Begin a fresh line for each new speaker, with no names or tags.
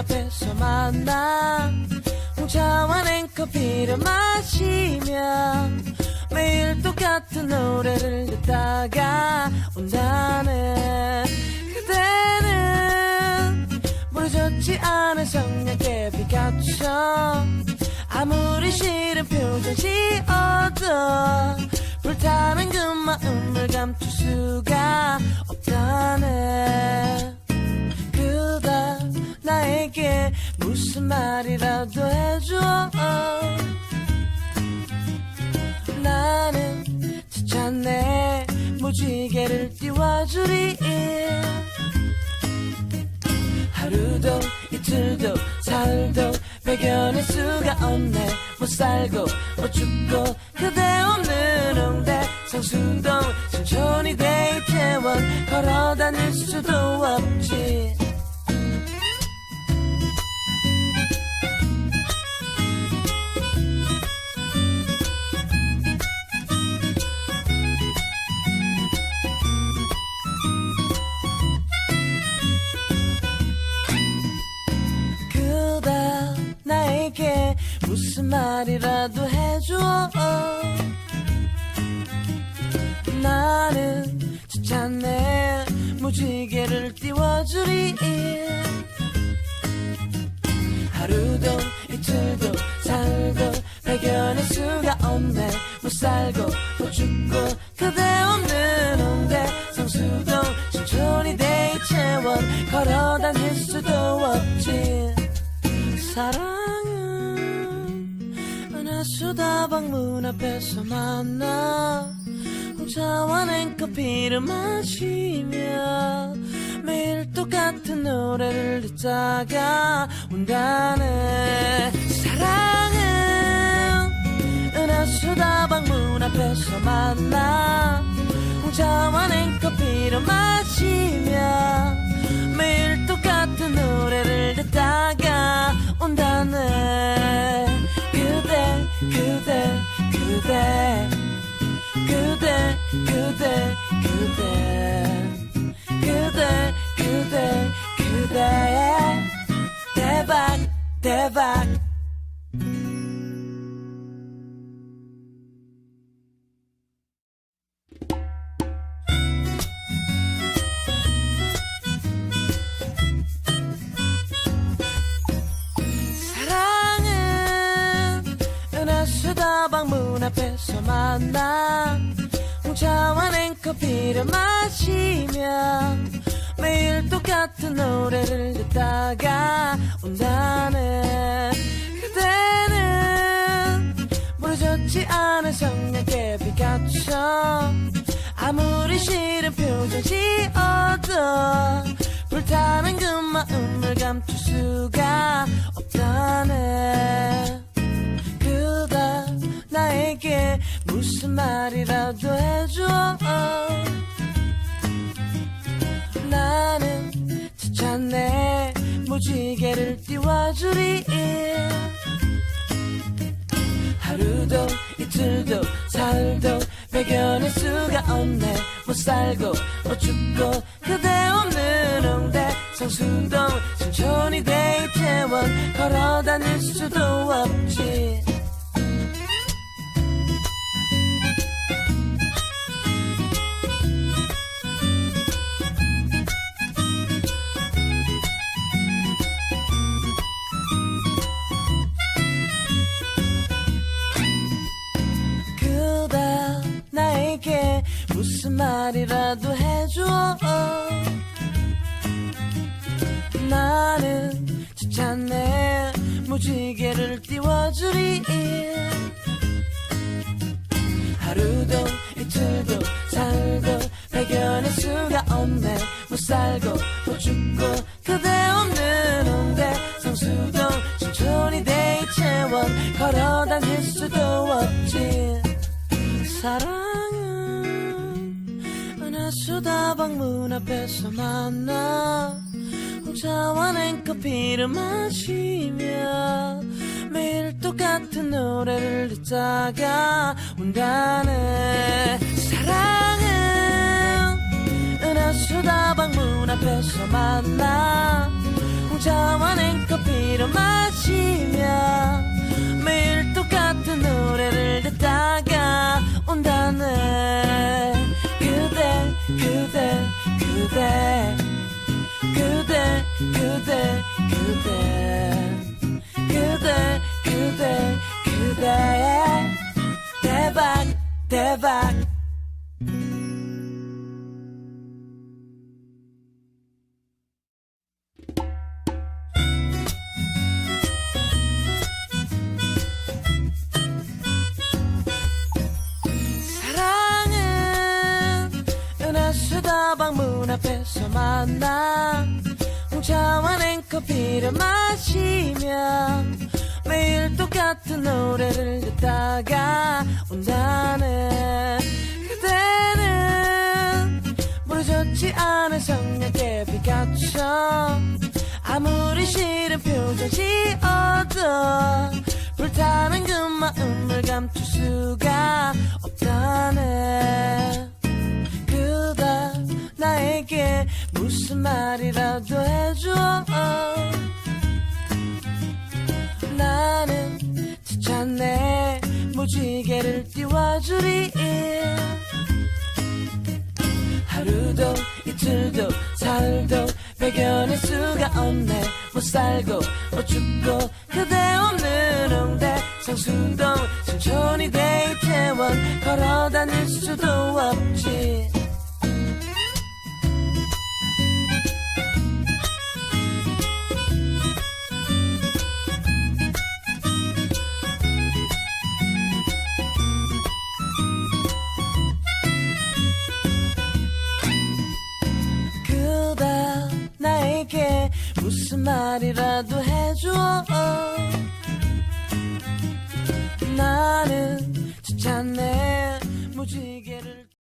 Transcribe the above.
앞에서 만나 홍차와 냉커피를 마시며 매일 똑같은 노래를 듣다가 온다네. 그대는 부르졌지 않은 성냥개 피카처럼 아무리 싫은 표정 지어도 불타는 그 마음을 감출 수가 없다네. 그대 나에게 무슨 말이라도 해줘. 나는 지쳤네. 무지개를 띄워주리. 하루도 이틀도 사흘도 배견할 수가 없네. 못 살고 못 죽고 그대 없는 홍대 성수동 신촌이 대이태원 걸어다닐 수도 없지. 나에게 무슨 말이라도 해줘. 나는 지쳤네. 무지개를 띄워주리. 하루도 이틀도 사흘도 발견할 수가 없네. 못 살고 못 죽고 그대 없는 홍대 성수동 신촌이 대이태원 걸어다닐 수도 없지. 사랑은 은하수다방 문 앞에서 만나 홍차와 냉커피를 마시며 매일 똑같은 노래를 듣다가 온다네. 사랑은 은하수다방 문 앞에서 만나 홍차와 냉커피를 마시며 매일 똑같은 노래를 듣다가 온다네. 그대 그대 그대 그대 그대 그대 그대 그대 그대 대박 대박. 수다방 문 앞에서 만나 홍차와 냉커피를 마시며 매일 똑같은 노래를 듣다가 온다네. 그대는 부르졌지 않은 성냥개 피카처럼 아무리 싫은 표정 지어도 불타는 그 마음을 감출 수가 없다네. 나에게 무슨 말이라도 해줘. 나는 지쳤네. 무지개를 띄워주리. 하루도 이틀도 사흘도 발견할 수가 없네. 못 살고 못 죽고 그대 없는 홍대 성수동 신촌이 대이태원 걸어다닐 수도 없지. 나에게 무슨 말이라도 해줘. 나는 지쳤네. 무지개를 띄워주리. 하루도 이틀도 사흘도 발견할 수가 없네. 못 살고 못 죽고 그대 없는 홍대 성수동 신촌이 대이태원 걸어다닐 수도 없지. 사랑은 은하수다방 문 앞에서 만나 홍차와 냉커피를 마시며 매일 똑같은 노래를 듣다가 온다네. 사랑은 은하수다방 문 앞에서 만나 홍차와 냉커피를 마시며 매일 똑같은 노래를 듣다가 온다네. 그대 그대 그대 그대 그대 그대 그대 그대 그대 대박 대박. 수다방 문 앞에서 만나 홍차와 냉커피를 마시며 매일 똑같은 노래를 듣다가 온다네. 그대는 부러졌지 않은 성냥개 빛같죠. 아무리 싫은 표정 지어도 불타는 그 마음을 감출 수가 없다네. 나에게 무슨 말이라도 해줘. 나는 귀찮네 무지개를 띄워주리. 하루도 이틀도 사흘도 배견할 수가 없네. 못 살고 못 죽고 그대 없는 홍대 성수동 신촌이 대이태원 걸어다닐 수도 없지. 나에게 무슨 말이라도 해줘. 나는 귀찮네